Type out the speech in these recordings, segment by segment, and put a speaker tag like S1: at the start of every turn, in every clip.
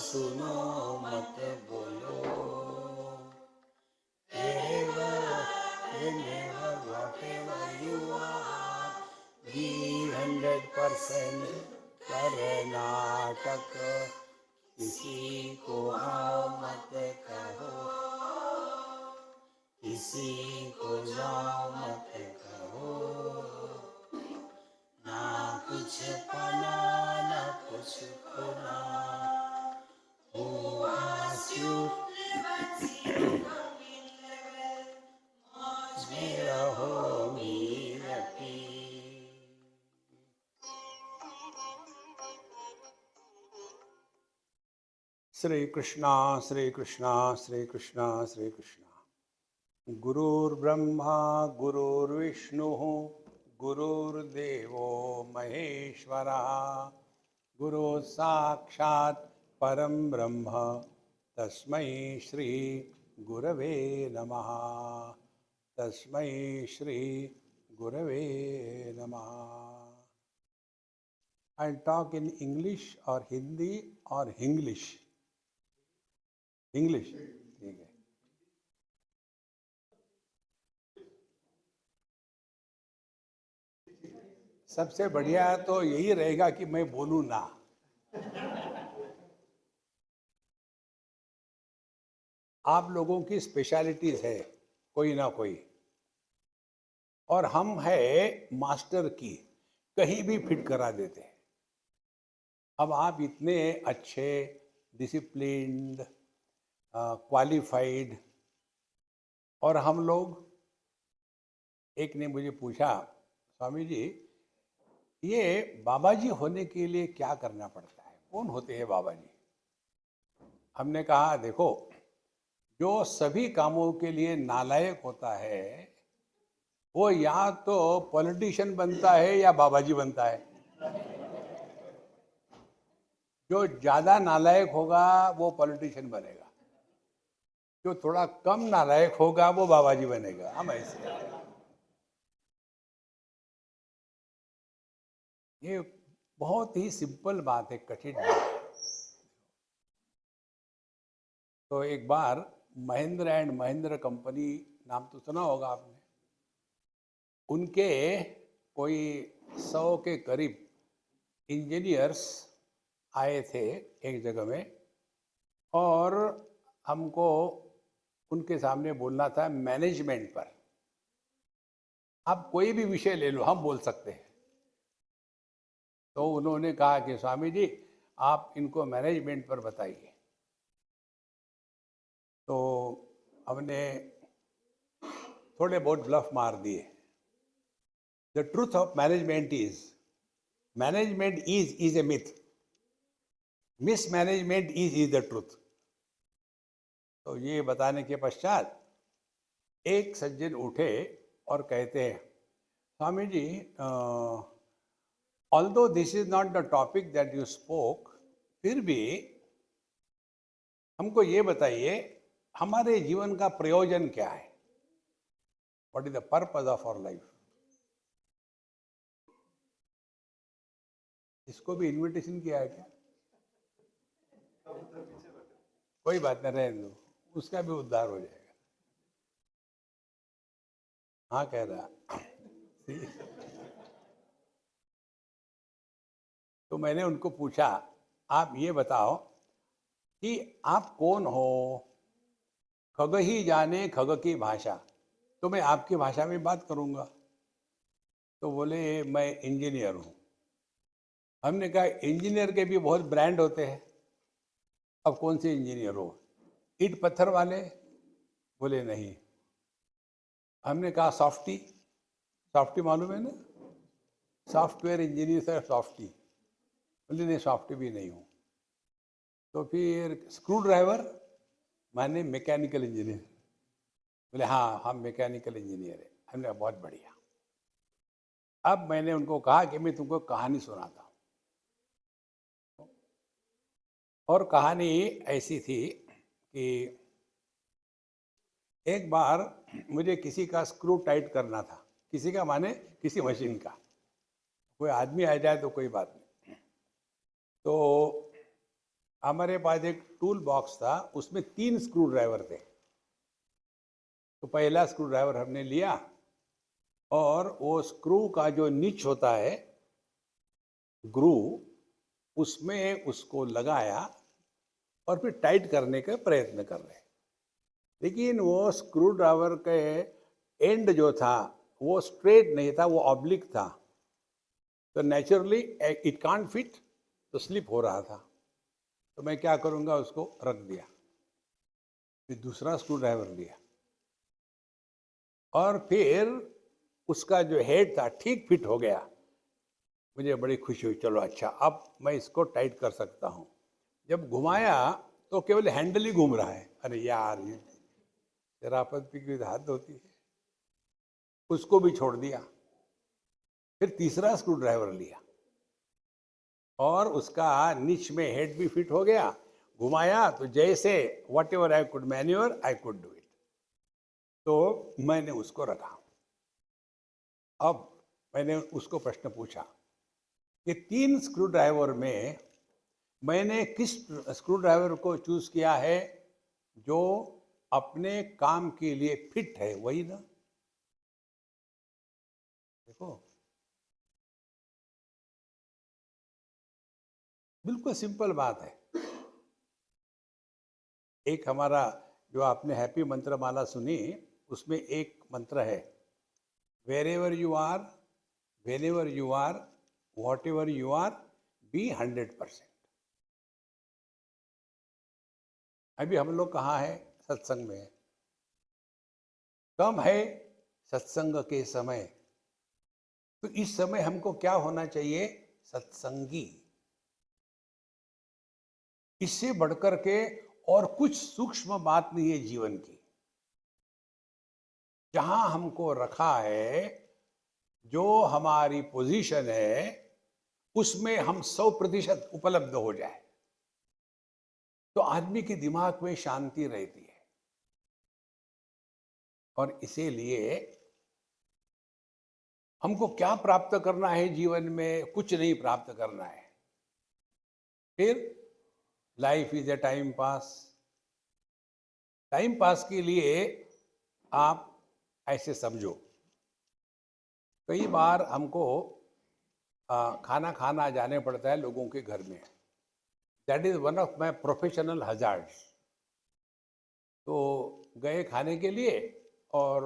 S1: सुनो मत बोलो. Wherever, whatever you are, be 100% Karnataka. किसी को आओ मत कहो, किसी को जाओ मत कहो. ना कुछ पाना ना कुछ खोना. Who asked you? मेरा हो मीरती. श्री कृष्णा श्री कृष्णा श्री कृष्णा श्री कृष्णा. गुरुर्ब्रह्मा गुरुर्विष्णु गुरुर्देवो महेश्वरा. गुरु साक्षात् परम ब्रह्म तस्मै श्री गुरवे नमः. तस्मै श्री गुरवे नमः. I'll talk in English or Hindi or Hinglish. English. ठीक है. सबसे बढ़िया तो यही रहेगा कि मैं बोलूं ना. आप लोगों की स्पेशलिटीज है कोई ना कोई, और हम है मास्टर की, कहीं भी फिट करा देते हैं. अब आप इतने अच्छे, डिसिप्लिन्ड, क्वालिफाइड, और हम लोग. एक ने मुझे पूछा, स्वामी जी ये बाबा जी होने के लिए क्या करना पड़ता है, कौन होते हैं बाबा जी? हमने कहा देखो, जो सभी कामों के लिए नालायक होता है वो या तो पॉलिटिशियन बनता है या बाबा जी बनता है. जो ज्यादा नालायक होगा वो पॉलिटिशियन बनेगा, जो थोड़ा कम नालायक होगा वो बाबा जी बनेगा. हम ऐसे, ये बहुत ही सिंपल बात है, कठिन बात है. तो एक बार महिंद्रा एंड महिंद्रा कंपनी, नाम तो सुना होगा आपने. उनके कोई 100 के करीब इंजीनियर्स आए थे एक जगह में, और हमको उनके सामने बोलना था मैनेजमेंट पर. आप कोई भी विषय ले लो, हम बोल सकते हैं. तो उन्होंने कहा कि स्वामी जी आप इनको मैनेजमेंट पर बताइए. तो हमने थोड़े बहुत ब्लफ मार दिए. The truth of management is a myth. Mismanagement is the truth. तो ये बताने के पश्चात एक सज्जन उठे और कहते हैं, Swami ji although this is not the topic that you spoke, फिर भी हमको ये बताइए हमारे जीवन का प्रयोजन क्या है. What is the purpose of our life. इसको भी इनविटेशन किया है क्या? कोई बात नहीं, रहने दो, उसका भी उद्धार हो जाएगा. हाँ कह रहा. तो मैंने उनको पूछा, आप ये बताओ कि आप कौन हो. खग ही जाने खग की भाषा, तो मैं आपकी भाषा में बात करूंगा. तो बोले मैं इंजीनियर हूं. हमने कहा इंजीनियर के भी बहुत ब्रांड होते हैं, अब कौन से इंजीनियर हो, ईट पत्थर वाले? बोले नहीं. हमने कहा सॉफ्टी, सॉफ्टी मालूम है ना, सॉफ्टवेयर इंजीनियर से सॉफ्टी? बोले नहीं सॉफ्टी भी नहीं हूँ. तो फिर स्क्रू ड्राइवर? माने मैकेनिकल इंजीनियर? बोले हाँ हम मैकेनिकल इंजीनियर है. हमने कहा बहुत बढ़िया. अब मैंने उनको कहा कि मैं तुमको कहानी सुनाता हूँ. और कहानी ऐसी थी कि एक बार मुझे किसी का स्क्रू टाइट करना था. किसी का माने किसी मशीन का. कोई आदमी आ जाए तो कोई बात नहीं. तो हमारे पास एक टूल बॉक्स था, उसमें 3 स्क्रू ड्राइवर थे। तो पहला स्क्रू ड्राइवर हमने लिया और वो स्क्रू का जो निच होता है, ग्रूव, उसमें उसको लगाया और फिर टाइट करने का प्रयत्न कर रहे। लेकिन वो स्क्रू ड्राइवर के एंड जो था वो स्ट्रेट नहीं था, वो ऑब्लिक था। तो नेचुरली इट कांट फिट, तो स्लिप हो रहा था। तो मैं क्या करूँगा, उसको रख दिया, फिर दूसरा स्क्रू ड्राइवर लिया और फिर उसका जो हेड था ठीक फिट हो गया। मुझे बड़ी खुशी हुई, चलो अच्छा अब मैं इसको टाइट कर सकता हूँ। जब घुमाया तो केवल हैंडल ही घूम रहा है। अरे यार, ये शराफत की कोई हद होती है। उसको भी छोड़ दिया, फिर तीसरा स्क्रू ड्राइवर लिया और उसका निच में हेड भी फिट हो गया। घुमाया तो जैसे what ever I could manure I could do it. तो मैंने उसको रखा। अब मैंने उसको प्रश्न पूछा कि 3 स्क्रू ड्राइवर में मैंने किस स्क्रू ड्राइवर को चूज किया है जो अपने काम के लिए फिट है, वही ना। देखो, बिल्कुल सिंपल बात है। एक हमारा जो आपने हैप्पी मंत्र माला सुनी, उसमें एक मंत्र है, wherever you are, whenever you are, whatever you are, be 100%। अभी हम लोग कहाँ है, सत्संग में है। कम है सत्संग के समय, तो इस समय हमको क्या होना चाहिए, सत्संगी। इससे बढ़कर के और कुछ सूक्ष्म बात नहीं है जीवन की। जहां हमको रखा है, जो हमारी पोजीशन है, उसमें हम 100% उपलब्ध हो जाए तो आदमी के दिमाग में शांति रहती है। और इसीलिए हमको क्या प्राप्त करना है जीवन में, कुछ नहीं प्राप्त करना है। फिर life is a time pass. Time pass के लिए आप ऐसे समझो, कई बार हमको खाना खाना जाने पड़ता है लोगों के घर में। That is one of my professional hazards. तो गए खाने के लिए और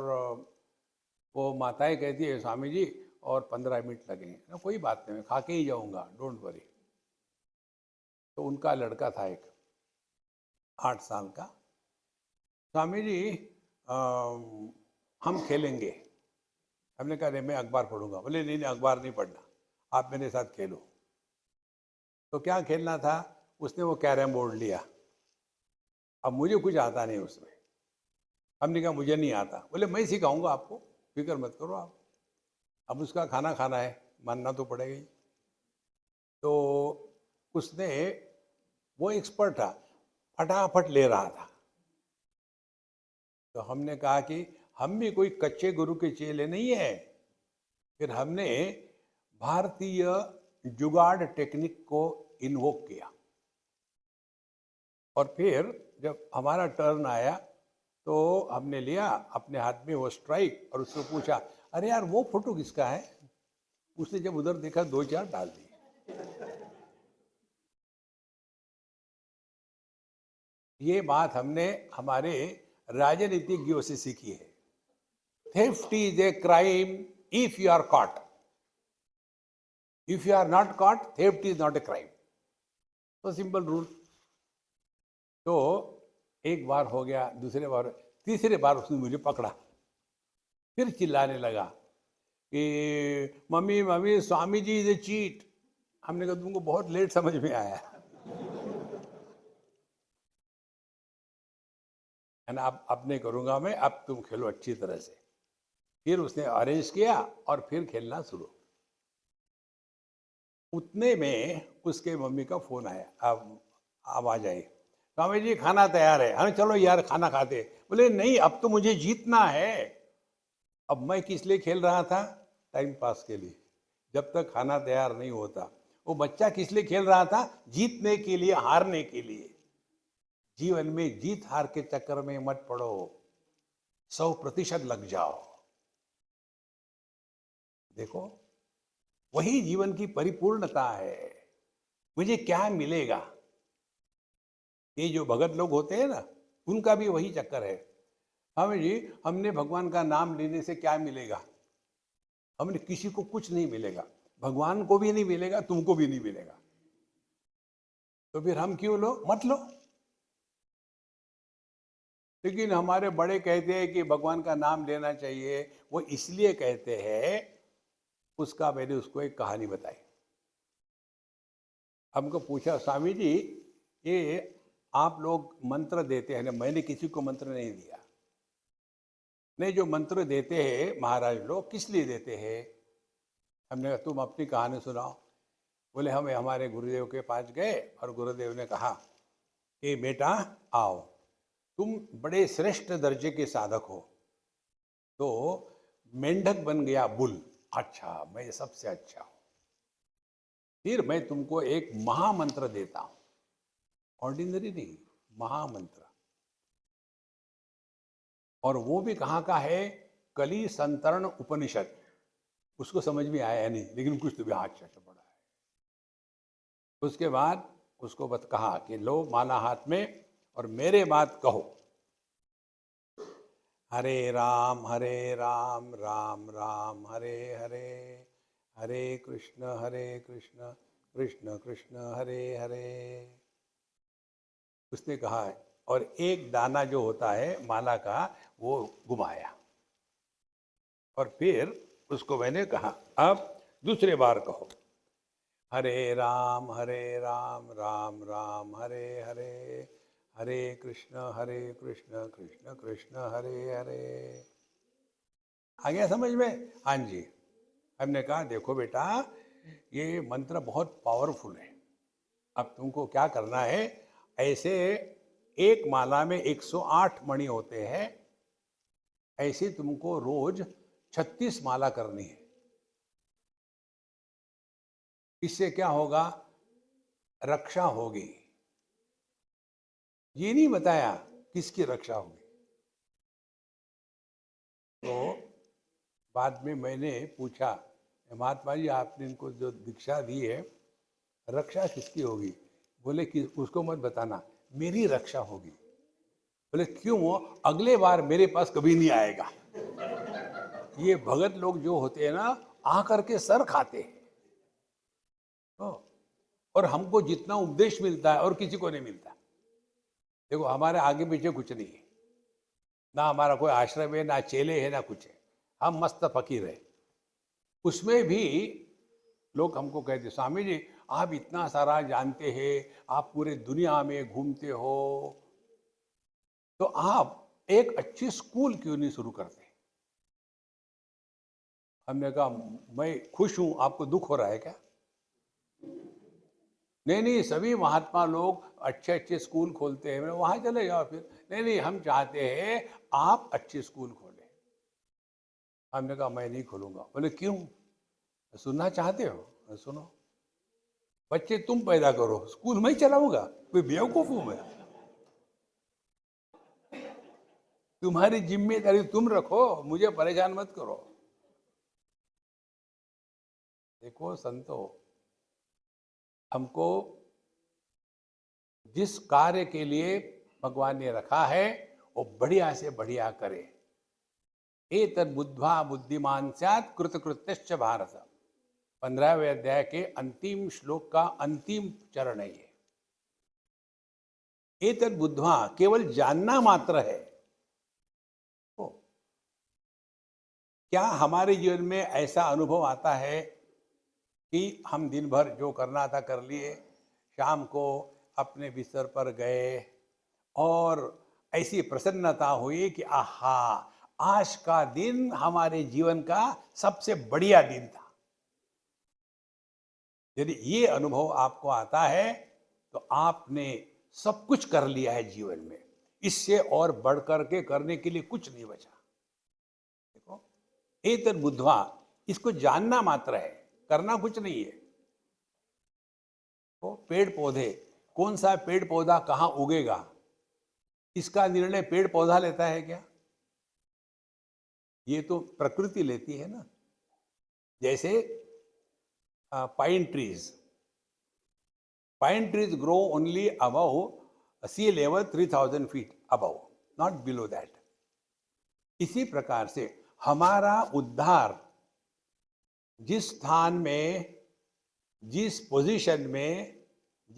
S1: वो माताएं कहती है, स्वामी जी और 15 मिनट लगेंगे। ना, कोई बात नहीं, मैं खा के ही जाऊंगा, डोंट वरी। तो उनका लड़का था एक 8 साल का। स्वामी जी हम खेलेंगे। हमने कहा नहीं, मैं अखबार पढ़ूंगा। बोले नहीं नहीं, अखबार नहीं पढ़ना, आप मेरे साथ खेलो। तो क्या खेलना था, उसने वो कैरम बोर्ड लिया। अब मुझे कुछ आता नहीं उसमें। हमने कहा मुझे नहीं आता। बोले मैं सिखाऊंगा आपको, फिक्र मत करो आप। अब उसका खाना खाना है, मानना तो पड़ेगा ही। तो उसने, वो एक्सपर्ट था, फटाफट ले रहा था। तो हमने कहा कि हम भी कोई कच्चे गुरु के चेले नहीं है। फिर हमने भारतीय जुगाड़ टेक्निक को इन्वोक किया और फिर जब हमारा टर्न आया तो हमने लिया अपने हाथ में वो स्ट्राइक और उसको पूछा, अरे यार वो फोटो किसका है। उसने जब उधर देखा 2-4 डाल दिए। ये बात हमने हमारे राजनीतिज्ञों से सीखी है। Theft is a crime if you are caught, if you are not caught theft is not a crime. तो सिंपल रूल। तो एक बार हो गया, दूसरे बार, तीसरे बार उसने मुझे पकड़ा, फिर चिल्लाने लगा कि mummy mummy Swami ji is a cheat. हमने कहा तुमको बहुत लेट समझ में आया है ना, अब नहीं करूंगा मैं, अब तुम खेलो अच्छी तरह से। फिर उसने अरेंज किया और फिर खेलना शुरू। उतने में उसके मम्मी का फोन आया, अब आवाज आई, स्वामी जी खाना तैयार है। हाँ चलो यार खाना खाते। बोले नहीं, अब तो मुझे जीतना है। अब मैं किस लिए खेल रहा था, टाइम पास के लिए। जब तक खाना तैयार नहीं होता, वो बच्चा किस लिए खेल रहा था? जीतने के लिए, हारने के लिए। जीवन में जीत हार के चक्कर में मत पड़ो, 100% लग जाओ। देखो, वही जीवन की परिपूर्णता है। मुझे क्या मिलेगा? ये जो भगत लोग होते हैं ना, उनका भी वही चक्कर है। हमें जी, हमने भगवान का नाम लेने से क्या मिलेगा? हमने किसी को कुछ नहीं मिलेगा, भगवान को भी नहीं मिलेगा, तुमको भी नहीं मिलेगा। तो फिर हम क्यों लो? मत लो। लेकिन हमारे बड़े कहते हैं कि भगवान का नाम लेना चाहिए। वो इसलिए कहते हैं, उसका मैंने उसको एक कहानी बताई। हमको पूछा, स्वामी जी ये आप लोग मंत्र देते हैं ना? मैंने किसी को मंत्र नहीं दिया। नहीं, जो मंत्र देते हैं महाराज लोग, किस लिए देते हैं? हमने कहा तुम अपनी कहानी सुनाओ। बोले हम हमारे गुरुदेव के पास गए और गुरुदेव ने कहा कि बेटा आओ, तुम बड़े श्रेष्ठ दर्जे के साधक हो, तो मेंढक बन गया बुल। अच्छा, मैं सबसे अच्छा हूं। फिर मैं तुमको एक महामंत्र देता हूं, ऑर्डिनरी नहीं, महामंत्र। और वो भी कहाँ का है? कली संतरण उपनिषद। उसको समझ में आया नहीं, लेकिन कुछ तो भी हाथ से पड़ा है। उसके बाद उसको कहा कि लो माला हाथ में और मेरे बात कहो, हरे राम राम राम हरे हरे, हरे कृष्ण कृष्ण कृष्ण हरे हरे। उसने कहा है, और एक दाना जो होता है माला का वो घुमाया। और फिर उसको मैंने कहा अब दूसरे बार कहो, हरे राम राम राम हरे हरे, हरे कृष्ण कृष्ण कृष्ण हरे हरे। आ गया समझ में? हाँ जी। हमने कहा देखो बेटा, ये मंत्र बहुत पावरफुल है। अब तुमको क्या करना है, ऐसे एक माला में 108 मणि होते हैं, ऐसे तुमको रोज 36 माला करनी है। इससे क्या होगा? रक्षा होगी। ये नहीं बताया किसकी रक्षा होगी। तो बाद में मैंने पूछा, महात्मा जी आपने इनको जो दीक्षा दी है, रक्षा किसकी होगी? बोले कि उसको मत बताना, मेरी रक्षा होगी। बोले क्यों? वो अगले बार मेरे पास कभी नहीं आएगा। ये भगत लोग जो होते हैं ना, आकर के सर खाते हैं। तो, और हमको जितना उपदेश मिलता है और किसी को नहीं मिलता। देखो, हमारे आगे पीछे कुछ नहीं है, ना हमारा कोई आश्रम है, ना चेले है, ना कुछ है। हम मस्त फकीर है। उसमें भी लोग हमको कहते, स्वामी जी आप इतना सारा जानते हैं, आप पूरे दुनिया में घूमते हो, तो आप एक अच्छी स्कूल क्यों नहीं शुरू करते? हमने कहा मैं खुश हूं, आपको दुख हो रहा है क्या? नहीं नहीं, सभी महात्मा लोग अच्छे अच्छे स्कूल खोलते हैं, वहां चले जाओ फिर। नहीं नहीं, हम चाहते हैं आप अच्छे स्कूल खोलें। हमने कहा मैं नहीं खोलूंगा। बोले क्यों? सुनना चाहते हो? सुनो, बच्चे तुम पैदा करो, स्कूल मैं ही चलाऊंगा? कोई बेवकूफ हूं मैं? तुम्हारी जिम्मेदारी तुम रखो, मुझे परेशान मत करो। देखो संतो, हमको जिस कार्य के लिए भगवान ने रखा है वो बढ़िया से बढ़िया करे। एतद् बुद्ध्वा बुद्धिमान स्यात् कृतकृत्यश्च भारत, 15वें अध्याय के अंतिम श्लोक का अंतिम चरण है ये। एतद् बुद्ध्वा, केवल जानना मात्र है। तो क्या हमारे जीवन में ऐसा अनुभव आता है कि हम दिन भर जो करना था कर लिए, शाम को अपने बिस्तर पर गए और ऐसी प्रसन्नता हुई कि आहा, आज का दिन हमारे जीवन का सबसे बढ़िया दिन था? यदि ये अनुभव आपको आता है तो आपने सब कुछ कर लिया है जीवन में। इससे और बढ़कर के करने के लिए कुछ नहीं बचा। देखो, एतद् बुद्ध्वा, इसको जानना मात्र है, करना कुछ नहीं है। तो पेड़ पौधे, कौन सा पेड़ पौधा कहाँ उगेगा, इसका निर्णय पेड़ पौधा लेता है क्या? ये तो प्रकृति लेती है ना। जैसे pine trees, pine trees grow only above sea level 3000 feet above, not below that. इसी प्रकार से हमारा उद्धार जिस स्थान में, जिस पोजीशन में,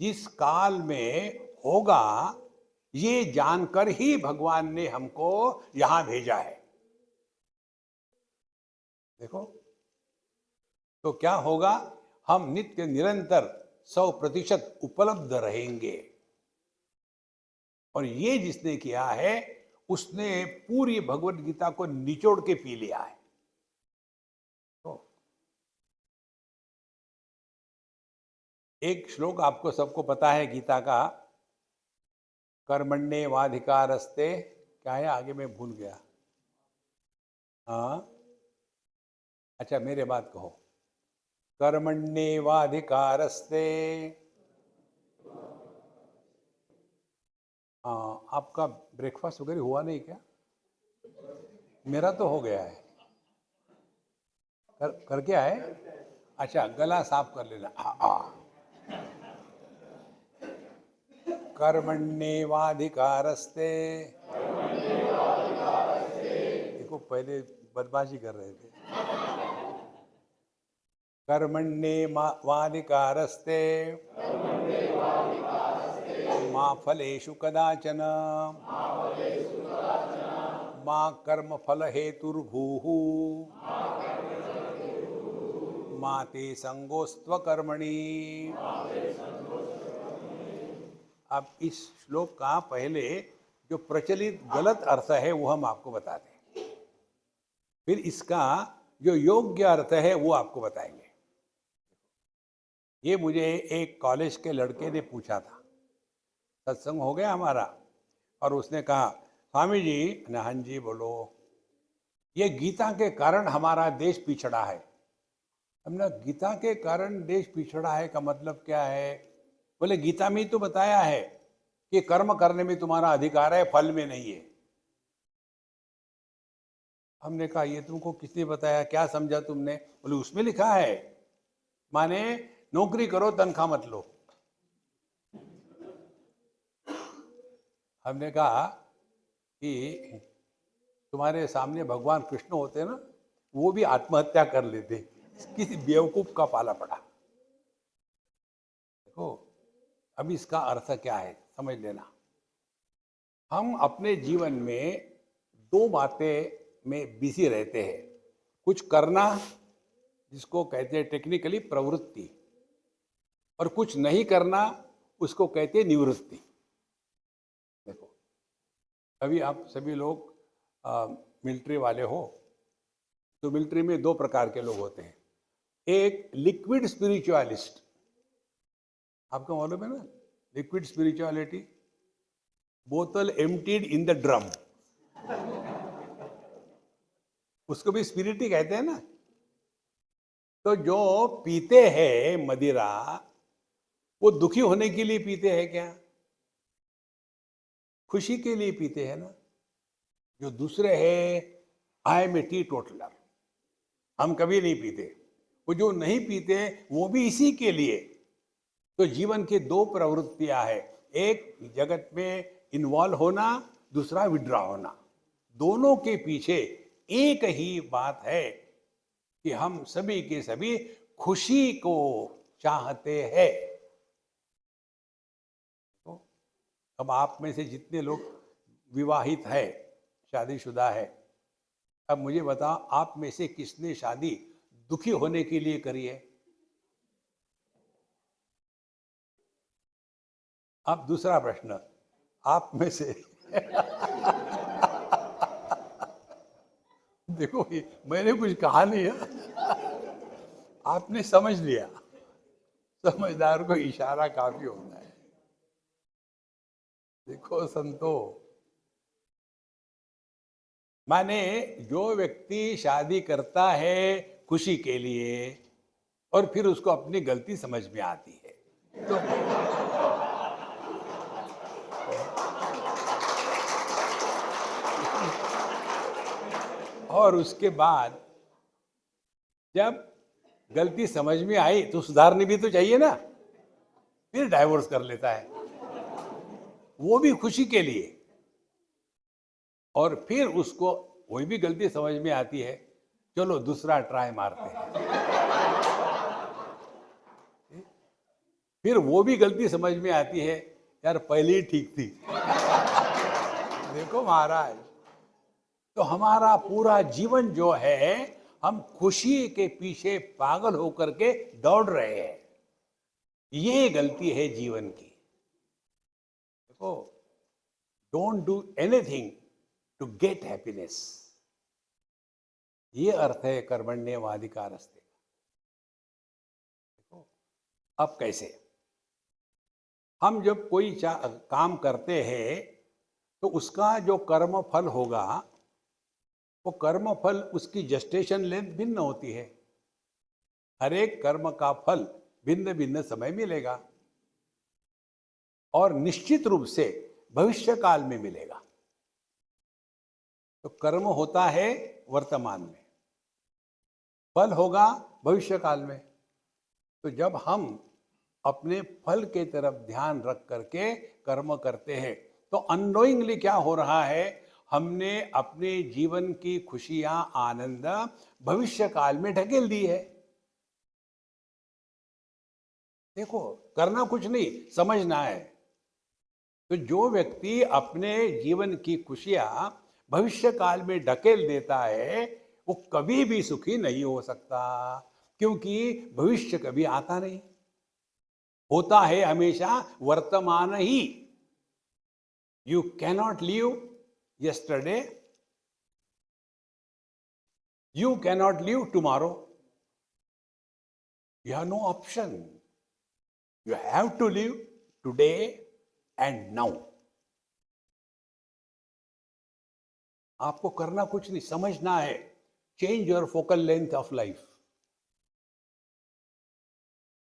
S1: जिस काल में होगा, ये जानकर ही भगवान ने हमको यहां भेजा है। देखो तो क्या होगा, हम नित्य निरंतर 100% उपलब्ध रहेंगे। और ये जिसने किया है उसने पूरी भगवत गीता को निचोड़ के पी लिया है। तो एक श्लोक आपको सबको पता है गीता का, कर्मण्येवाधिकारस्ते, क्या है आगे मैं भूल गया। हाँ अच्छा मेरे बात कहो, कर्मण्येवाधिकारस्ते। हाँ, आपका ब्रेकफास्ट वगैरह हुआ नहीं क्या? मेरा तो हो गया है। कर क्या है? अच्छा गला साफ कर लेना। कर्मण्येवाधिकारस्ते। देखो पहले बदमाशी कर रहे थे। कर्मण्येवाधिकारस्ते मा फलेषु कदाचन मा कर्म फल हेतुर्भूः मा ते संगोस्त्व कर्मणि। अब इस श्लोक का पहले जो प्रचलित गलत अर्थ है वो हम आपको बताते हैं, फिर इसका जो योग्य अर्थ है वो आपको बताएंगे। ये मुझे एक कॉलेज के लड़के ने पूछा था, सत्संग हो गया हमारा, और उसने कहा स्वामी जी, हाँ जी बोलो, ये गीता के कारण हमारा देश पिछड़ा है। हमने गीता के कारण देश पिछड़ा है का मतलब क्या है? बोले गीता में ही तो बताया है कि कर्म करने में तुम्हारा अधिकार है, फल में नहीं है। हमने कहा ये तुमको किसने बताया, क्या समझा तुमने? बोले उसमें लिखा है, माने नौकरी करो तनख्वाह मत लो। हमने कहा कि तुम्हारे सामने भगवान कृष्ण होते ना, वो भी आत्महत्या कर लेते, किसी बेवकूफ का पाला पड़ा। देखो अब इसका अर्थ क्या है समझ लेना। हम अपने जीवन में दो बातें में बिजी रहते हैं, कुछ करना जिसको कहते हैं टेक्निकली प्रवृत्ति, और कुछ नहीं करना उसको कहते हैं निवृत्ति। देखो अभी आप सभी लोग मिलिट्री वाले हो, तो मिलिट्री में दो प्रकार के लोग होते हैं। एक लिक्विड स्पिरिचुअलिस्ट, आपको मालूम है ना, लिक्विड स्पिरिचुअलिटी, बोतल एम्प्टीड इन द ड्रम, उसको भी स्पिरिट ही कहते हैं ना। तो जो पीते हैं मदिरा, वो दुखी होने के लिए पीते हैं क्या? खुशी के लिए पीते हैं ना। जो दूसरे हैं, I am a teetotaller, हम कभी नहीं पीते। वो जो नहीं पीते वो भी इसी के लिए। तो जीवन की दो प्रवृत्तियां हैं, एक जगत में इन्वॉल्व होना, दूसरा विड्रॉ होना। दोनों के पीछे एक ही बात है कि हम सभी के सभी खुशी को चाहते हैं। तो अब आप में से जितने लोग विवाहित है, शादीशुदा है, अब मुझे बताओ आप में से किसने शादी दुखी होने के लिए करी है? अब दूसरा प्रश्न, आप में से देखो मैंने कुछ कहा नहीं है, आपने समझ लिया। समझदार को इशारा काफी होता है। देखो संतो, माने जो व्यक्ति शादी करता है खुशी के लिए और फिर उसको अपनी गलती समझ में आती है, तो और उसके बाद जब गलती समझ में आई तो सुधारनी भी तो चाहिए ना, फिर डाइवोर्स कर लेता है, वो भी खुशी के लिए। और फिर उसको वही भी गलती समझ में आती है, चलो दूसरा ट्राई मारते हैं, फिर वो भी गलती समझ में आती है, यार पहले ही ठीक थी। देखो महाराज, तो हमारा पूरा जीवन जो है, हम खुशी के पीछे पागल होकर के दौड़ रहे हैं। ये गलती है जीवन की। देखो, don't do anything to get happiness, ये अर्थ है कर्मण्येवाधिकारस्ते। देखो, अब कैसे हम जब कोई काम करते हैं तो उसका जो कर्म फल होगा, वो कर्म फल उसकी जस्टेशन लेंथ भिन्न होती है। हर एक कर्म का फल भिन्न भिन्न समय मिलेगा और निश्चित रूप से भविष्य काल में मिलेगा। तो कर्म होता है वर्तमान में, फल होगा भविष्य काल में। तो जब हम अपने फल के तरफ ध्यान रख करके कर्म करते हैं तो अननोइंगली क्या हो रहा है, हमने अपने जीवन की खुशियां, आनंद भविष्य काल में ढकेल दी है। देखो, करना कुछ नहीं, समझना है। तो जो व्यक्ति अपने जीवन की खुशियां भविष्य काल में ढकेल देता है, वो कभी भी सुखी नहीं हो सकता, क्योंकि भविष्य कभी आता नहीं, होता है हमेशा वर्तमान ही। You cannot live yesterday, you cannot live tomorrow, you have no option, you have to live today and now। आपको करना कुछ नहीं, समझना है, change your focal length of life.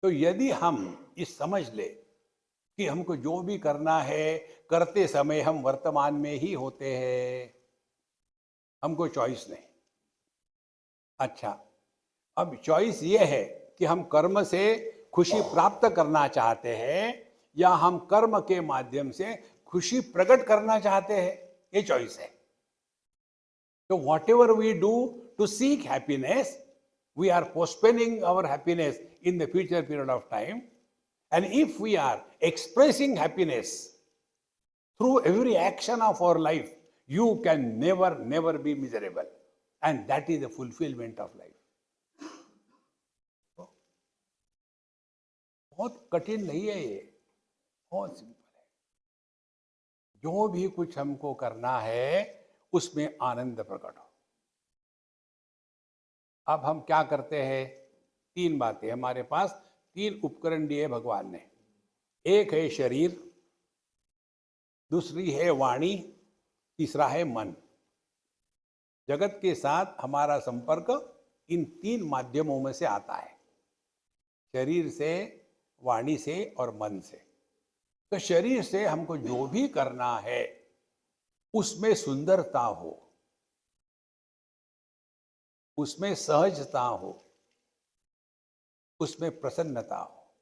S1: तो यदि हम इस समझ ले कि हमको जो भी करना है, करते समय हम वर्तमान में ही होते हैं, हमको चॉइस नहीं। अच्छा, अब चॉइस ये है कि हम कर्म से खुशी प्राप्त करना चाहते हैं या हम कर्म के माध्यम से खुशी प्रकट करना चाहते हैं, ये चॉइस है। तो whatever we do to seek happiness, we are postponing our happiness in the future period of time. And if we are expressing happiness through every action of our life, you can never be miserable, and that is the fulfillment of life. तो बहुत कठिन नहीं है ये, बहुत simple है। जो भी कुछ हमको करना है उसमें आनंद प्रकट हो। अब हम क्या करते हैं, तीन बातें हमारे पास, तीन उपकरण दिए भगवान ने। एक है शरीर, दूसरी है वाणी, तीसरा है मन। जगत के साथ हमारा संपर्क इन तीन माध्यमों में से आता है, शरीर से, वाणी से और मन से। तो शरीर से हमको जो भी करना है उसमें सुंदरता हो, उसमें सहजता हो, उसमें प्रसन्नता हो।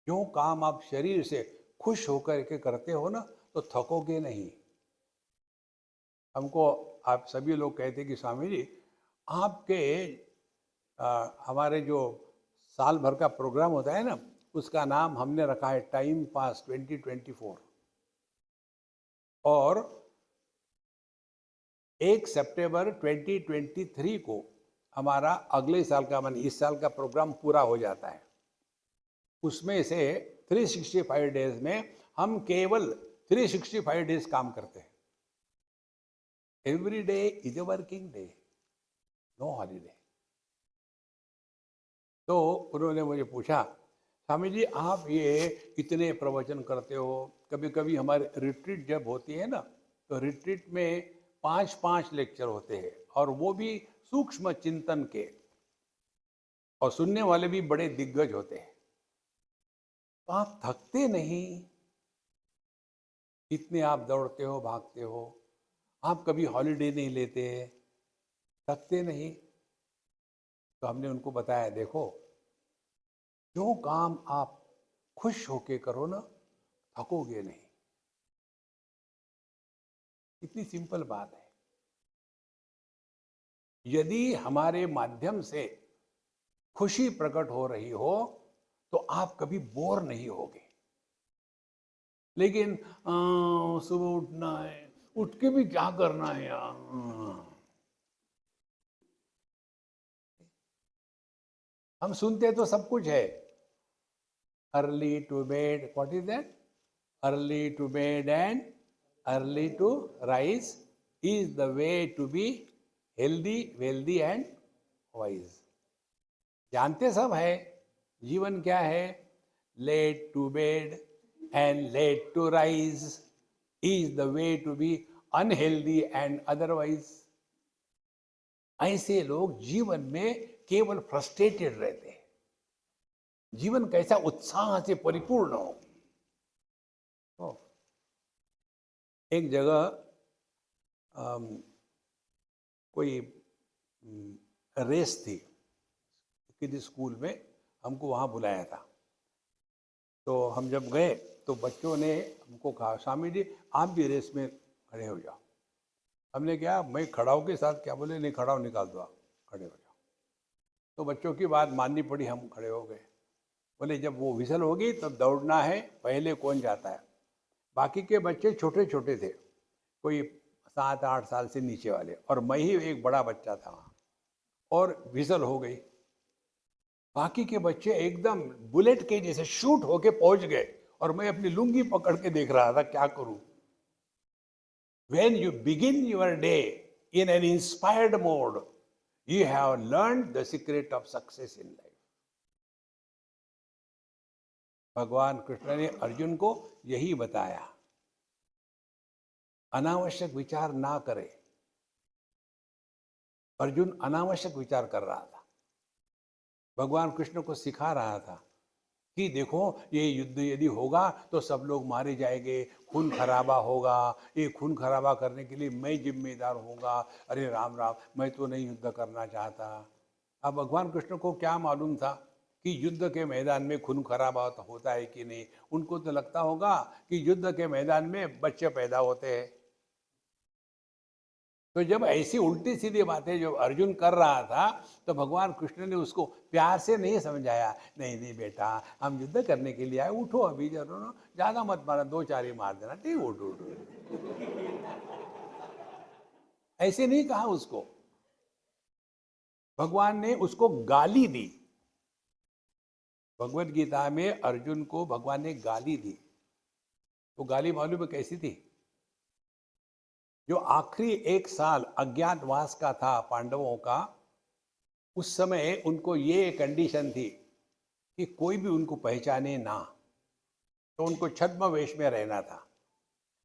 S1: जो काम आप शरीर से खुश होकर के करते हो ना, तो थकोगे नहीं। हमको आप सभी लोग कहते कि स्वामी जी, आपके हमारे जो साल भर का प्रोग्राम होता है ना, उसका नाम हमने रखा है टाइम पास 2024। और 1 सितंबर 2023 को हमारा अगले साल का, मान इस साल का प्रोग्राम पूरा हो जाता है। उसमें से 365 डेज में हम केवल 365 डेज काम करते हैं। Every day is a working day, no holiday. तो उन्होंने मुझे पूछा, स्वामी जी आप ये इतने प्रवचन करते हो, कभी कभी हमारे रिट्रीट जब होती है ना, तो रिट्रीट में 5-5 लेक्चर होते हैं, और वो भी सूक्ष्म चिंतन के, और सुनने वाले भी बड़े दिग्गज होते हैं। तो आप थकते नहीं, इतने आप दौड़ते हो, भागते हो, आप कभी हॉलीडे नहीं लेते, थकते नहीं। तो हमने उनको बताया, देखो जो काम आप खुश होके करो ना, थकोगे नहीं। इतनी सिंपल बात है। यदि हमारे माध्यम से खुशी प्रकट हो रही हो तो आप कभी बोर नहीं होगे। लेकिन सुबह उठना है, उठ के भी क्या करना है यार, हम सुनते तो सब कुछ है। Early to bed, what is that? Early to bed and early to rise is the way to be healthy, wealthy and wise. जानते सब है। जीवन क्या है? Late to bed and late to rise is the way to be unhealthy and otherwise. ऐसे लोग जीवन में केवल फ्रस्ट्रेटेड रहते हैं। जीवन कैसा उत्साह से परिपूर्ण हो। तो एक जगह कोई रेस थी किसी स्कूल में, हमको वहाँ बुलाया था। तो हम जब गए तो बच्चों ने हमको कहा, स्वामी जी आप भी रेस में खड़े हो जाओ। हमने क्या, मैं खड़ा हो के साथ क्या बोले, नहीं खड़ा हो, निकाल दो, आप खड़े हो जाओ। तो बच्चों की बात माननी पड़ी, हम खड़े हो गए। बोले जब वो विसल होगी तब दौड़ना है, पहले कौन जाता है। बाकी के बच्चे छोटे छोटे थे, कोई 7-8 साल से नीचे वाले, और मैं ही एक बड़ा बच्चा था वहाँ। और विसल हो गई। बाकी के बच्चे एकदम बुलेट के जैसे शूट होके पहुंच गए, और मैं अपनी लुंगी पकड़ के देख रहा था क्या करूं। When you begin your day in an inspired mode, you have learned the secret of success in life. भगवान कृष्ण ने अर्जुन को यही बताया, अनावश्यक विचार ना करे। अर्जुन अनावश्यक विचार कर रहा था। भगवान कृष्ण को सिखा रहा था कि देखो ये युद्ध यदि होगा तो सब लोग मारे जाएंगे, खून खराबा होगा, ये खून खराबा करने के लिए मैं जिम्मेदार होऊंगा। अरे राम राम, मैं तो नहीं युद्ध करना चाहता। अब भगवान कृष्ण को क्या मालूम था कि युद्ध के मैदान में खून खराबा होता है कि नहीं। उनको तो लगता होगा कि युद्ध के मैदान में बच्चे पैदा होते हैं। तो जब ऐसी उल्टी सीधी बातें जो अर्जुन कर रहा था, तो भगवान कृष्ण ने उसको प्यार से नहीं समझाया, नहीं नहीं बेटा, हम युद्ध करने के लिए आए, उठो अभी, जरूर ज्यादा मत मारा, 2-4 ही मार देना, ठीक, उठो उठो। ऐसे नहीं कहा उसको। भगवान ने उसको गाली दी। भगवत गीता में अर्जुन को भगवान ने गाली दी। तो गाली मालूम है कैसी थी? जो आखिरी 1 साल अज्ञातवास का था पांडवों का, उस समय उनको ये कंडीशन थी कि कोई भी उनको पहचाने ना, तो उनको छद्म वेश में रहना था।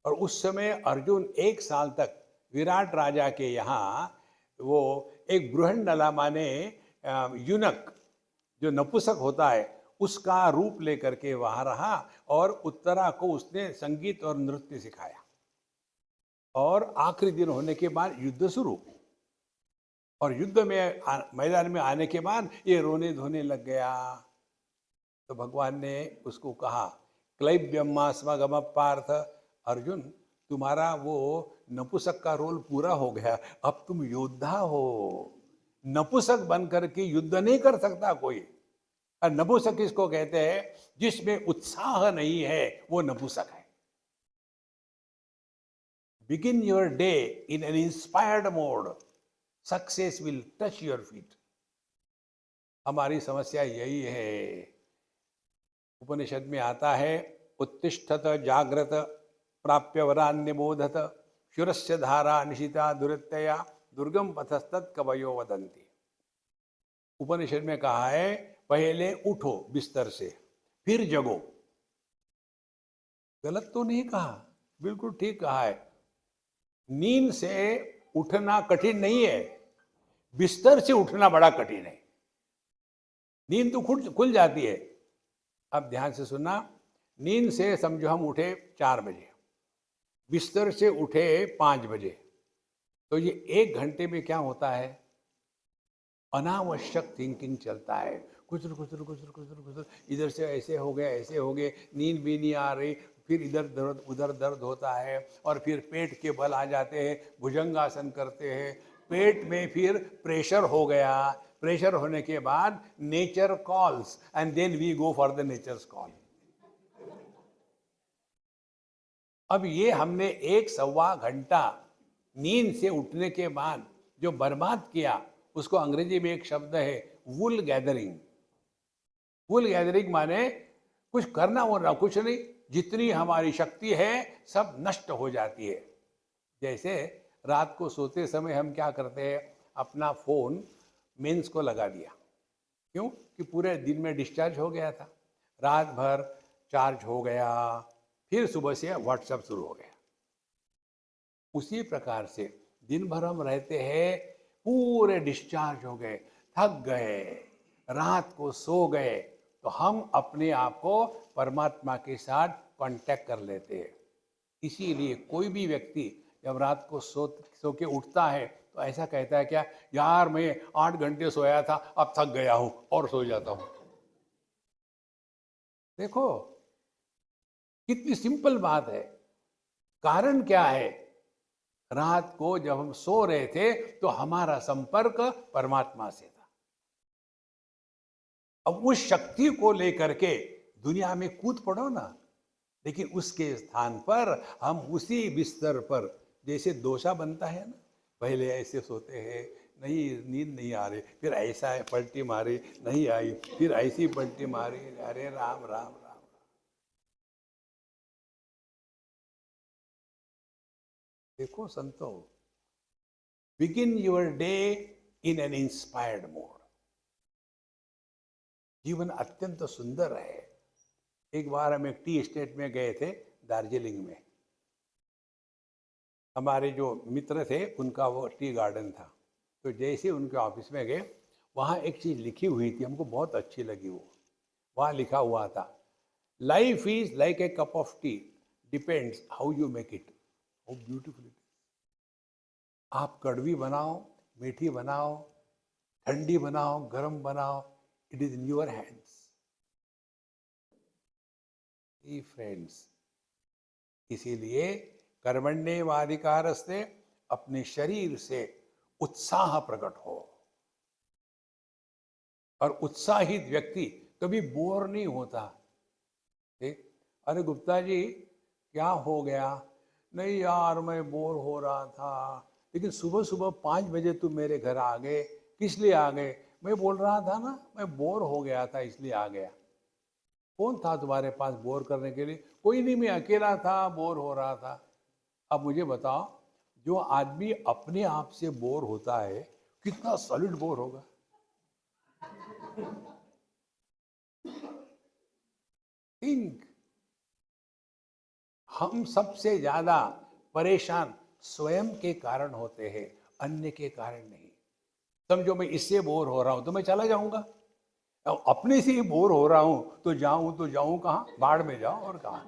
S1: और उस समय अर्जुन 1 साल तक विराट राजा के यहाँ, वो एक बृहन्नला माने यूनक, जो नपुंसक होता है, उसका रूप लेकर के वहाँ रहा, और उत्तरा को उसने संगीत और नृत्य सिखाया। और आखिरी दिन होने के बाद युद्ध शुरू। और युद्ध में मैदान में आने के बाद ये रोने धोने लग गया। तो भगवान ने उसको कहा, क्लैब्यम्मा स्मगम पार्थ, अर्जुन तुम्हारा वो नपुंसक का रोल पूरा हो गया, अब तुम योद्धा हो। नपुंसक बनकर के युद्ध नहीं कर सकता कोई। और नपुंसक किसको कहते हैं? जिसमें उत्साह नहीं है वो नपुंसक है। Begin your day in an inspired mode. Success will touch your feet. हमारी समस्या यही है। उपनिषद में आता है, उत्तिष्ठत जाग्रत प्राप्य वरान्य बोधत शुरस्य धारा निशिता दुरत्यया दुर्गम पथस्तत् कवयो वदन्ति। उपनिषद में कहा है, पहले उठो बिस्तर से, फिर जगो। गलत तो नहीं कहा, बिल्कुल ठीक कहा है। नींद से उठना कठिन नहीं है, बिस्तर से उठना बड़ा कठिन है। नींद तो खुल जाती है। अब ध्यान से सुनना, नींद से समझो हम उठे 4 बजे, बिस्तर से उठे 5 बजे, तो ये 1 घंटे में क्या होता है? अनावश्यक थिंकिंग चलता है, कुचर कुचर कुचर कुचर कुचर, इधर से ऐसे हो गए ऐसे हो गए, नींद भी नहीं आ रही, फिर इधर दर्द उधर दर्द होता है, और फिर पेट के बल आ जाते हैं, भुजंगासन करते हैं, पेट में फिर प्रेशर हो गया, प्रेशर होने के बाद nature calls and then we go for the nature's call. अब ये हमने 1 सवा घंटा नींद से उठने के बाद जो बर्बाद किया, उसको अंग्रेजी में एक शब्द है वुल गैदरिंग। वुल गैदरिंग माने कुछ करना वरना कुछ नहीं, जितनी हमारी शक्ति है सब नष्ट हो जाती है। जैसे रात को सोते समय हम क्या करते हैं, अपना फोन मेंस को लगा दिया, क्यों कि पूरे दिन में डिस्चार्ज हो गया था, रात भर चार्ज हो गया, फिर सुबह से व्हाट्सएप शुरू हो गया। उसी प्रकार से दिन भर हम रहते हैं, पूरे डिस्चार्ज हो गए, थक गए, रात को सो गए, तो हम अपने आप को परमात्मा के साथ कांटेक्ट कर लेते हैं। इसीलिए कोई भी व्यक्ति जब रात को सो के उठता है तो ऐसा कहता है क्या, यार मैं 8 घंटे सोया था, अब थक गया हूं और सो जाता हूं। देखो कितनी सिंपल बात है। कारण क्या है, रात को जब हम सो रहे थे तो हमारा संपर्क परमात्मा से था। अब उस शक्ति को लेकर के दुनिया में कूद पड़ो ना, लेकिन उसके स्थान पर हम उसी बिस्तर पर, जैसे डोसा बनता है ना, पहले ऐसे सोते हैं, नहीं नींद नहीं आ रही, फिर ऐसा है पलटी मारी नहीं आई, फिर ऐसी पलटी मारी, अरे राम राम राम। देखो संतो, begin your day in an inspired mode. जीवन अत्यंत सुंदर है। एक बार हम एक टी एस्टेट में गए थे, दार्जिलिंग में। हमारे जो मित्र थे उनका वो टी गार्डन था, तो जैसे उनके ऑफिस में गए, वहाँ एक चीज़ लिखी हुई थी, हमको बहुत अच्छी लगी वो। वहाँ लिखा हुआ था, life is like a cup of T, depends how you make it. How beautiful it. आप कड़वी बनाओ, मीठी बनाओ, ठंडी बनाओ, गर्म बनाओ, it is in your hands. Friends, इसीलिए कर्मण्येवाधिकारस्ते, अपने शरीर से उत्साह प्रकट हो। और उत्साहित व्यक्ति कभी बोर नहीं होता। ठीक, अरे गुप्ता जी क्या हो गया, नहीं यार मैं बोर हो रहा था, लेकिन सुबह सुबह 5 बजे तुम मेरे घर आ गए, किस लिए आ गए, मैं बोल रहा था ना मैं बोर हो गया था इसलिए आ गया। कौन था तुम्हारे पास बोर करने के लिए, कोई नहीं, मैं अकेला था, बोर हो रहा था। अब मुझे बताओ, जो आदमी अपने आप से बोर होता है कितना सॉलिड बोर होगा। थिंक, हम सबसे ज्यादा परेशान स्वयं के कारण होते हैं, अन्य के कारण नहीं। समझो मैं इससे बोर हो रहा हूं तो मैं चला जाऊंगा, अपने से ही बोर हो रहा हूं तो जाऊं कहां, बाढ़ में जाऊं और कहां।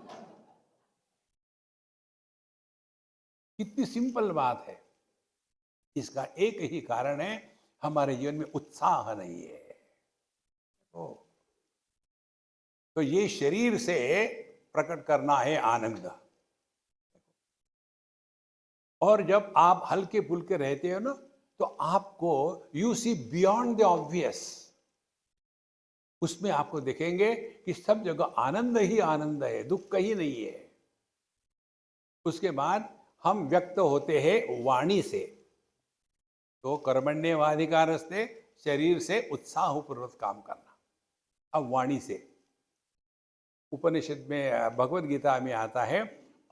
S1: कितनी सिंपल बात है। इसका एक ही कारण है, हमारे जीवन में उत्साह नहीं है। तो ये शरीर से प्रकट करना है आनंद। और जब आप हल्के फुल्के रहते हो ना, तो आपको you see beyond the obvious. उसमें आपको देखेंगे कि सब जगह आनंद ही आनंद है, दुख कहीं नहीं है। उसके बाद हम व्यक्त होते हैं वाणी से। तो कर्मण्येवाधिकारस्ते, शरीर से उत्साहपूर्वक काम करना। अब वाणी से, उपनिषद में भगवत गीता में आता है,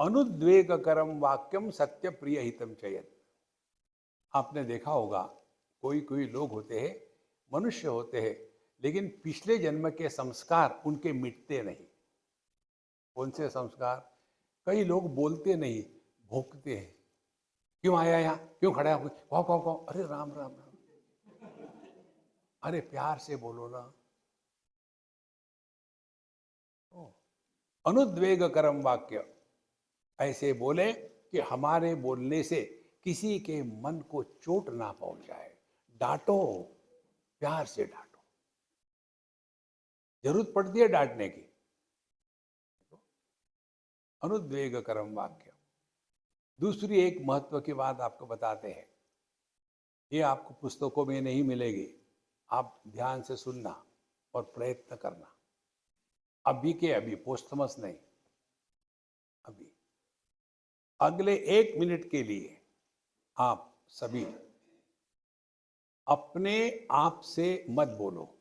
S1: अनुद्वेगकरम वाक्यम सत्य प्रिय हितम चयत। आपने देखा होगा, कोई कोई लोग होते हैं, मनुष्य होते हैं, लेकिन पिछले जन्म के संस्कार उनके मिटते नहीं। कौन से संस्कार? कई लोग बोलते नहीं, भोंकते हैं। क्यों आया यहाँ, क्यों खड़ा है, कहो कहो कहो, अरे राम राम राम, अरे प्यार से बोलो ना। अनुद्वेग करम वाक्य, ऐसे बोले कि हमारे बोलने से किसी के मन को चोट ना पहुंचाए। डांटो, प्यार से डांटो। जरूरत पड़ती है डांटने की। अनुद्वेगकरम वाक्य। दूसरी एक महत्व की बात आपको बताते हैं, ये आपको पुस्तकों में नहीं मिलेगी, आप ध्यान से सुनना और प्रयत्न करना। अभी के अभी, पोस्टमस नहीं, अभी अगले 1 मिनट के लिए आप सभी अपने आप से मत बोलो।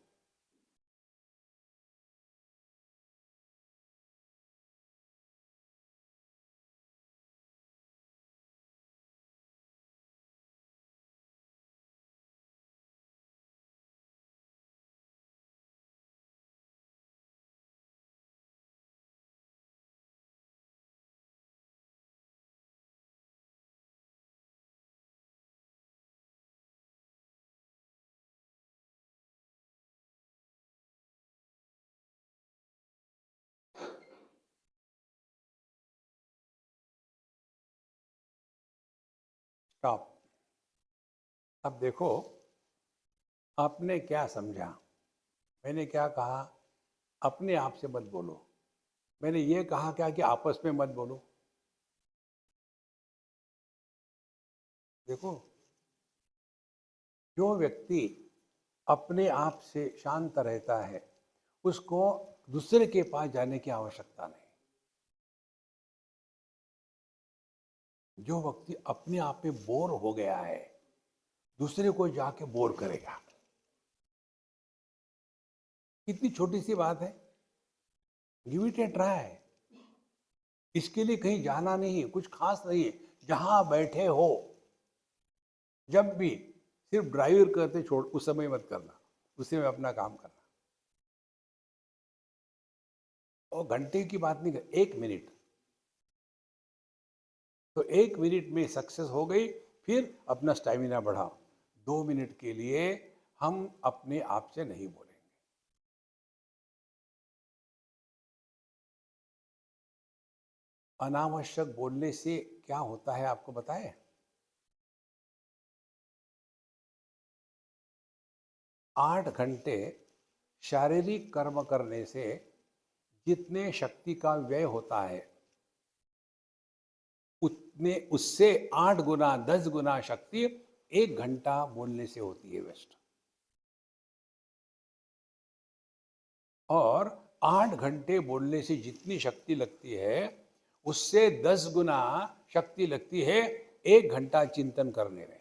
S1: स्टॉप। अब देखो, आपने क्या समझा, मैंने क्या कहा, अपने आप से मत बोलो। मैंने ये कहा क्या कि आपस में मत बोलो। देखो, जो व्यक्ति अपने आप से शांत रहता है उसको दूसरे के पास जाने की आवश्यकता नहीं। जो व्यक्ति अपने आप में बोर हो गया है दूसरे को जाके बोर करेगा। कितनी छोटी सी बात है, गिव इट ए ट्राई। इसके लिए कहीं जाना नहीं है, कुछ खास नहीं है, जहां बैठे हो जब भी सिर्फ ड्राइवर करते छोड़ उस समय मत करना, उस समय अपना काम करना। और घंटे की बात नहीं कर, 1 मिनट। तो 1 मिनट में सक्सेस हो गई, फिर अपना स्टैमिना बढ़ाओ। 2 मिनट के लिए हम अपने आप से नहीं बोलेंगे। अनावश्यक बोलने से क्या होता है आपको बताएं? 8 घंटे शारीरिक कर्म करने से जितने शक्ति का व्यय होता है उतने उससे 8 गुना 10 गुना शक्ति 1 घंटा बोलने से होती है वेस्ट। और 8 घंटे बोलने से जितनी शक्ति लगती है उससे 10 गुना शक्ति लगती है 1 घंटा चिंतन करने में।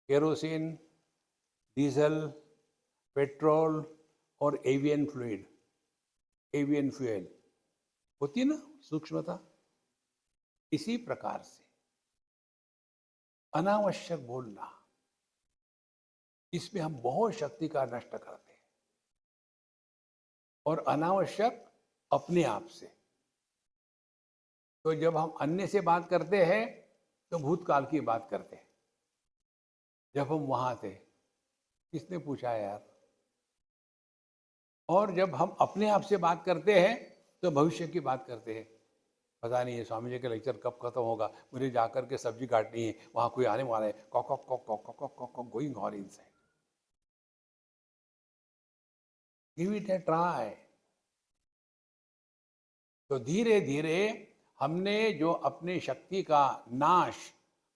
S1: केरोसिन, डीजल, पेट्रोल और एवियन फ्लूइड, एवियन फ्यूल होती है ना सूक्ष्मता। इसी प्रकार से अनावश्यक बोलना, इसमें हम बहुत शक्ति का नष्ट करते हैं। और अनावश्यक अपने आप से, तो जब हम अन्य से बात करते हैं तो भूतकाल की बात करते हैं। जब हम वहां थे किसने पूछा यार। और जब हम अपने आप से बात करते हैं तो भविष्य की बात करते हैं। पता नहीं है स्वामी जी का लेक्चर कब खत्म होगा, मुझे जाकर के सब्जी काटनी है, वहां कोई आने वाला है, cock cock cock cock cock cock cock going on inside. Give it A try. तो धीरे धीरे हमने जो अपने शक्ति का नाश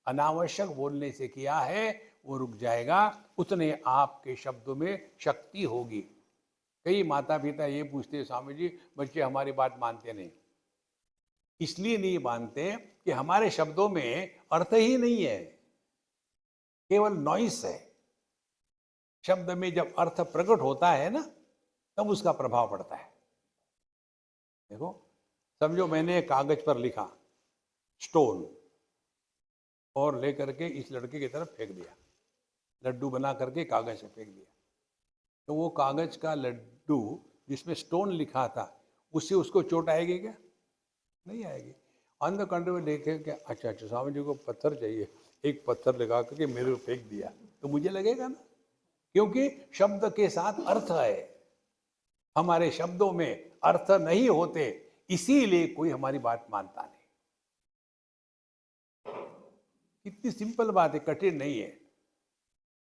S1: अनावश्यक बोलने से किया है वो रुक जाएगा। उतने आपके शब्दों में शक्ति होगी। कई माता पिता ये पूछते हैं, स्वामी जी बच्चे हमारी बात मानते नहीं। इसलिए नहीं मानते कि हमारे शब्दों में अर्थ ही नहीं है, केवल नॉइस है। शब्द में जब अर्थ प्रकट होता है ना तब उसका प्रभाव पड़ता है। देखो, समझो मैंने कागज पर लिखा स्टोन और लेकर के इस लड़के की तरफ फेंक दिया, लड्डू बना करके कागज में फेंक दिया। तो वो कागज का लड्डू जिसमें स्टोन लिखा था उससे उसको चोट आएगी क्या? नहीं आएगी। ऑन द कंट्री देखे क्या, अच्छा अच्छा स्वामी जी को पत्थर चाहिए, एक पत्थर लगा करके मेरे को फेंक दिया तो मुझे लगेगा ना, क्योंकि शब्द के साथ अर्थ है। हमारे शब्दों में अर्थ नहीं होते, इसीलिए कोई हमारी बात मानता नहीं। कितनी सिंपल बात है, कठिन नहीं है।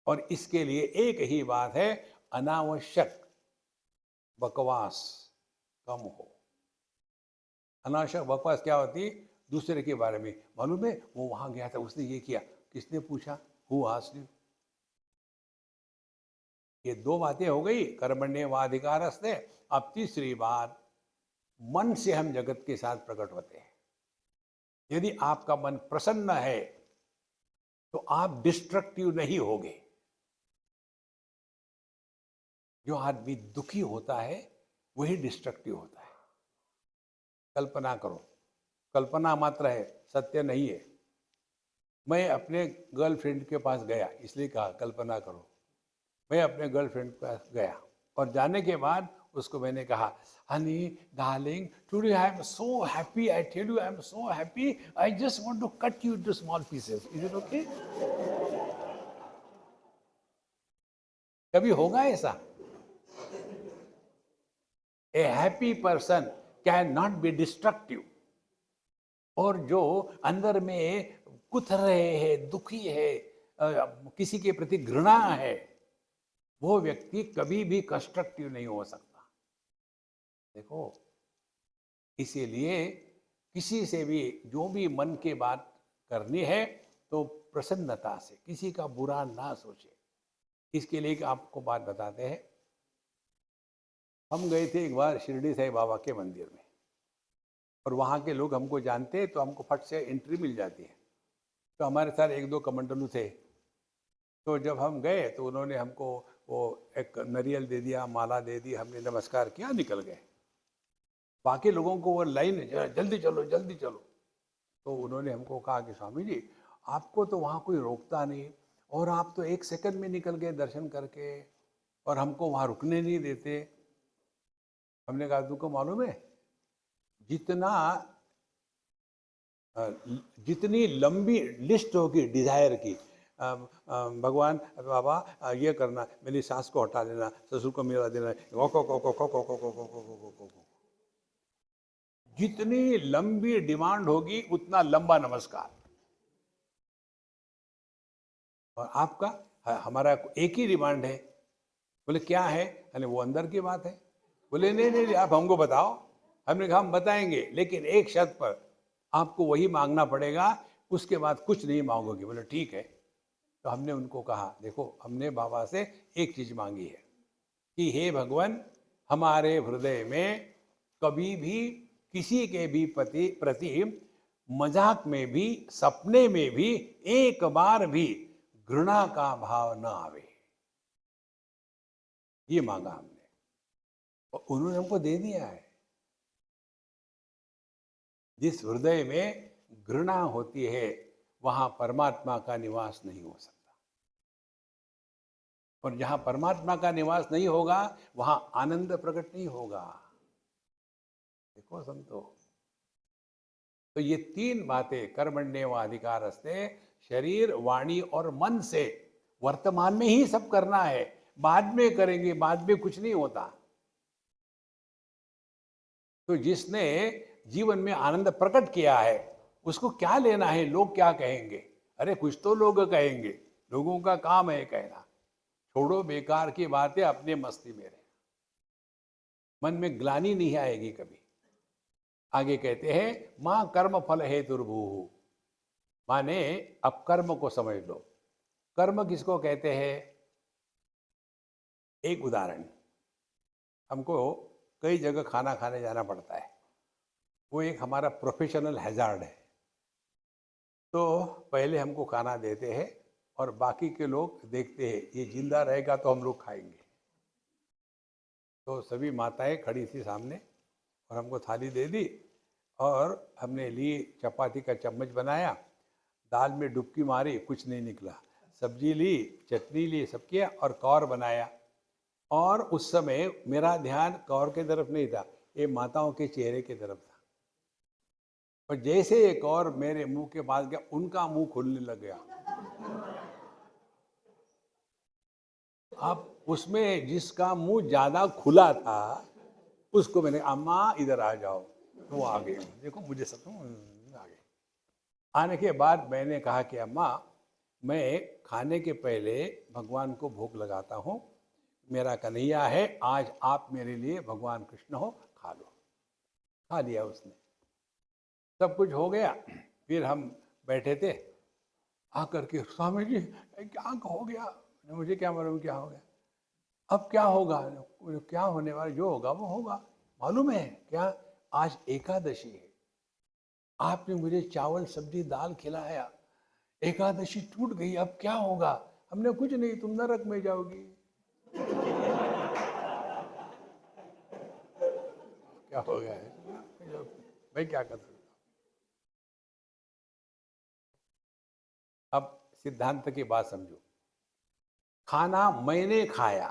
S1: और इसके लिए एक ही बात है, अनावश्यक बकवास कम हो। अनावश्यक बकवास क्या होती है? दूसरे के बारे में, मालूम है वो वहां गया था, उसने ये किया, किसने पूछा? Who asked you? ये दो बातें हो गई, कर्मण्येवाधिकारस्ते। अब तीसरी बात, मन से हम जगत के साथ प्रकट होते हैं। यदि आपका मन प्रसन्न है तो आप डिस्ट्रक्टिव नहीं होगे। जो आदमी दुखी होता है वही डिस्ट्रक्टिव होता है। कल्पना करो, कल्पना मात्र है, सत्य नहीं है। मैं अपने गर्लफ्रेंड के पास गया, इसलिए कहा कल्पना करो। मैं अपने गर्लफ्रेंड के पास गया और जाने के बाद उसको मैंने कहा, honey darling, today I am so happy, I tell you I am so happy, I just want to cut you into small pieces, is it okay? कभी होगा ऐसा? A happy person can not be destructive. और जो अंदर में कुथ रहे हैं, दुखी है, किसी के प्रति घृणा है, वो व्यक्ति कभी भी कंस्ट्रक्टिव नहीं हो सकता। देखो, इसीलिए किसी से भी जो भी मन की बात करनी है तो प्रसन्नता से, किसी का बुरा ना सोचे। इसके लिए एक आपको बात बताते हैं। हम गए थे एक बार शिरडी साईं बाबा के मंदिर में, और वहाँ के लोग हमको जानते हैं तो हमको फट से एंट्री मिल जाती है। तो हमारे साथ एक दो कमंडलू थे। तो जब हम गए तो उन्होंने हमको वो एक नरियल दे दिया, माला दे दी, हमने नमस्कार किया, निकल गए। बाकी लोगों को वो लाइन, जल्दी चलो जल्दी चलो। तो उन्होंने हमको कहा कि स्वामी जी, आपको तो वहाँ कोई रोकता नहीं, और आप तो 1 सेकंड में निकल गए दर्शन करके, और हमको वहाँ रुकने नहीं देते। हमने कहा, तुमको मालूम है, जितना जितनी लंबी लिस्ट होगी डिजायर की, भगवान बाबा ये करना, मेरी सास को हटा देना, ससुर को मेरा देना, जितनी लंबी डिमांड होगी उतना लंबा नमस्कार। और आपका, हमारा एक ही डिमांड है। बोले क्या है? अरे वो अंदर की बात है। बोले नहीं नहीं, आप हमको बताओ। हमने कहा हम बताएंगे, लेकिन एक शर्त पर, आपको वही मांगना पड़ेगा, उसके बाद कुछ नहीं मांगोगे। बोले ठीक है। तो हमने उनको कहा, देखो हमने बाबा से एक चीज मांगी है कि हे भगवान, हमारे हृदय में कभी भी किसी के भी प्रति मजाक में भी, सपने में भी एक बार भी घृणा का भाव ना आवे। ये मांगा हमने, और उन्होंने हमको दे दिया है। जिस हृदय में घृणा होती है वहां परमात्मा का निवास नहीं हो सकता, और जहां परमात्मा का निवास नहीं होगा वहां आनंद प्रकट नहीं होगा। देखो संतो, तो ये तीन बातें, कर्मण्येवाधिकारस्ते, शरीर, वाणी और मन से वर्तमान में ही सब करना है, बाद में करेंगे, बाद में कुछ नहीं होता। तो जिसने जीवन में आनंद प्रकट किया है उसको क्या लेना है लोग क्या कहेंगे? अरे कुछ तो लोग कहेंगे, लोगों का काम है कहना। छोड़ो बेकार की बातें, अपने मस्ती में रहे, मन में ग्लानि नहीं आएगी कभी। आगे कहते हैं, मां कर्म फल हेतुर्भू, माने अब कर्म को समझ लो। कर्म किसको कहते हैं? एक उदाहरण, हमको कई जगह खाना खाने जाना पड़ता है, वो एक हमारा प्रोफेशनल हैजार्ड है। तो पहले हमको खाना देते हैं और बाकी के लोग देखते हैं, ये जिंदा रहेगा तो हम लोग खाएंगे। तो सभी माताएं खड़ी थी सामने और हमको थाली दे दी, और हमने ली, चपाती का चम्मच बनाया, दाल में डुबकी मारी, कुछ नहीं निकला, सब्जी ली, चटनी ली, सब किया और कौर बनाया। और उस समय मेरा ध्यान कौर के तरफ नहीं था, ये माताओं के चेहरे की तरफ था। और जैसे एक और मेरे मुंह के पास गया, उनका मुंह खुलने लग गया। अब उसमें जिसका मुंह ज्यादा खुला था उसको मैंने, अम्मा इधर आ जाओ, तो वो आ गए। देखो मुझे सब आ गए। आने के बाद मैंने कहा कि अम्मा, मैं खाने के पहले भगवान को भोग लगाता हूँ, मेरा कन्हैया है, आज आप मेरे लिए भगवान कृष्ण हो, खा लो। खा लिया उसने, सब कुछ हो गया। फिर हम बैठे थे, आकर के स्वामी जी क्या हो गया? मुझे क्या मालूम क्या हो गया। अब क्या होगा? क्या होने वाला, जो होगा वो होगा। मालूम है क्या? आज एकादशी है, आपने मुझे चावल सब्जी दाल खिलाया, एकादशी टूट गई, अब क्या होगा? हमने कुछ नहीं, तुम नरक में जाओगी। क्या हो गया है? मैं क्या कर सकता हूं? अब सिद्धांत की बात समझो। खाना मैंने खाया,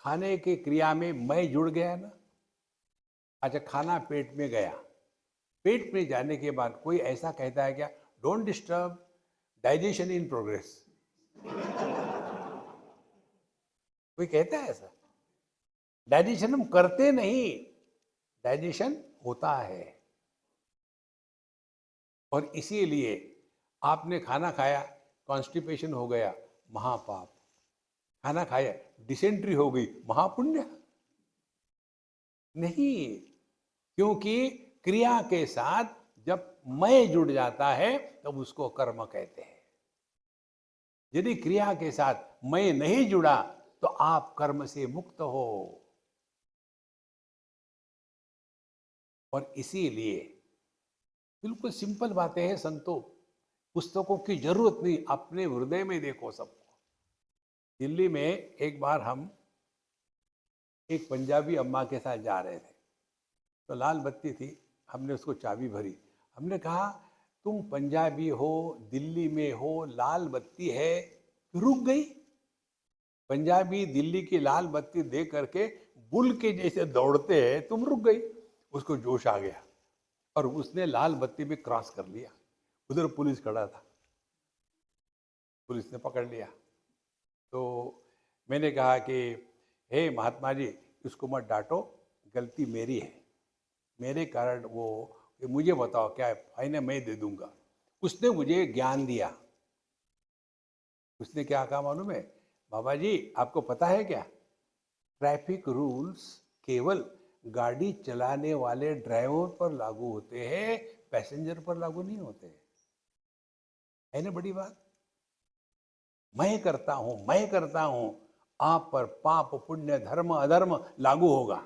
S1: खाने की क्रिया में मैं जुड़ गया ना। अच्छा, खाना पेट में गया, पेट में जाने के बाद कोई ऐसा कहता है क्या, don't disturb, digestion in progress? कोई कहता है ऐसा? डाइजेशन हम करते नहीं, डाइजेशन होता है। और इसीलिए आपने खाना खाया, कॉन्स्टिपेशन हो गया, महापाप। खाना खाया, डिसेंट्री हो गई, महापुण्य नहीं। क्योंकि क्रिया के साथ जब मैं जुड़ जाता है तब उसको कर्म कहते हैं। यदि क्रिया के साथ मैं नहीं जुड़ा तो आप कर्म से मुक्त हो। और इसीलिए बिल्कुल सिंपल बातें हैं संतो, पुस्तकों की जरूरत नहीं, अपने हृदय में देखो सबको। दिल्ली में एक बार हम एक पंजाबी अम्मा के साथ जा रहे थे, तो लाल बत्ती थी, हमने उसको चाबी भरी। हमने कहा, तुम पंजाबी हो, दिल्ली में हो, लाल बत्ती है, रुक गई। पंजाबी दिल्ली की लाल बत्ती देख करके बुल के जैसे दौड़ते हैं, तुम रुक गई। उसको जोश आ गया और उसने लाल बत्ती में क्रॉस कर लिया। उधर पुलिस खड़ा था, पुलिस ने पकड़ लिया। तो मैंने कहा कि हे महात्मा जी, इसको मत डांटो, गलती मेरी है, मेरे कारण वो, मुझे बताओ क्या है, फाइन है, मैं दे दूंगा। उसने मुझे ज्ञान दिया। उसने क्या कहा मालूम है? बाबा जी, आपको पता है क्या, ट्रैफिक रूल्स केवल गाड़ी चलाने वाले ड्राइवर पर लागू होते हैं, पैसेंजर पर लागू नहीं होते। है ना बड़ी बात? मैं करता हूं, मैं करता हूं, आप पर पाप पुण्य धर्म अधर्म लागू होगा।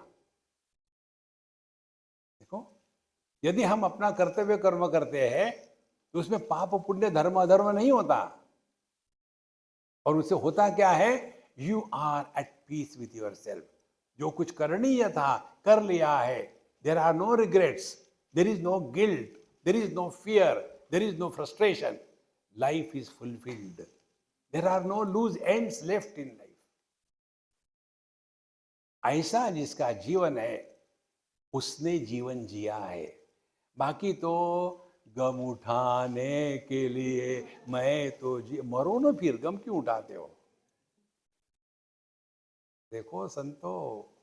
S1: देखो, यदि हम अपना कर्तव्य कर्म करते हैं तो उसमें पाप पुण्य धर्म अधर्म नहीं होता। और उससे होता क्या है? You are at peace with your self. जो कुछ करणीय था कर लिया है, there are no regrets, there is no guilt, there is no fear, there is no frustration, life is fulfilled, there are no loose ends left in life. ऐसा जिसका जीवन है उसने जीवन जिया है। बाकी तो गम उठाने के लिए मैं तो मरो ना, फिर गम क्यों उठाते हो? देखो संतो,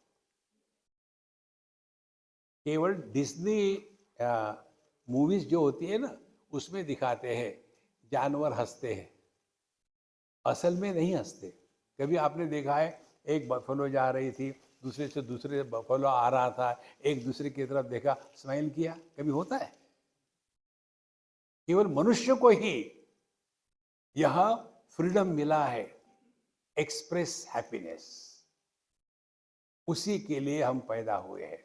S1: केवल डिज्नी मूवीज जो होती है ना, उसमें दिखाते हैं जानवर हंसते हैं, असल में नहीं हंसते। कभी आपने देखा है, एक बफलो जा रही थी, दूसरे से दूसरे बफलो आ रहा था, एक दूसरे की तरफ देखा, स्माइल किया? कभी होता है? केवल मनुष्य को ही यह फ्रीडम मिला है, एक्सप्रेस हैप्पीनेस। उसी के लिए हम पैदा हुए हैं।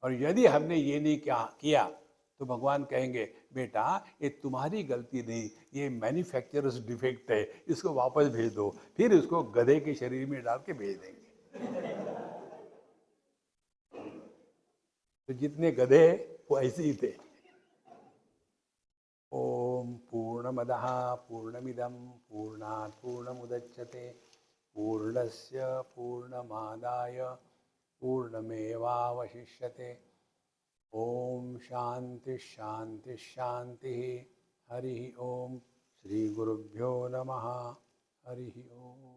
S1: और यदि हमने ये नहीं किया तो भगवान कहेंगे, बेटा ये तुम्हारी गलती नहीं, ये मैन्युफैक्चरर्स डिफेक्ट है, इसको वापस भेज दो। फिर उसको गधे के शरीर में डाल के भेज देंगे। तो जितने गधे वो ऐसे ही थे। ओम पूर्णमदः पूर्णमिदं पूर्णात् पूर्णमुदच्यते पूर्णस्य पूर्णमादाय पूर्णमेवावशिष्यते। ओम शांति शांति शांति। हरि ओम। श्री गुरुभ्यो नमः। हरि ओम।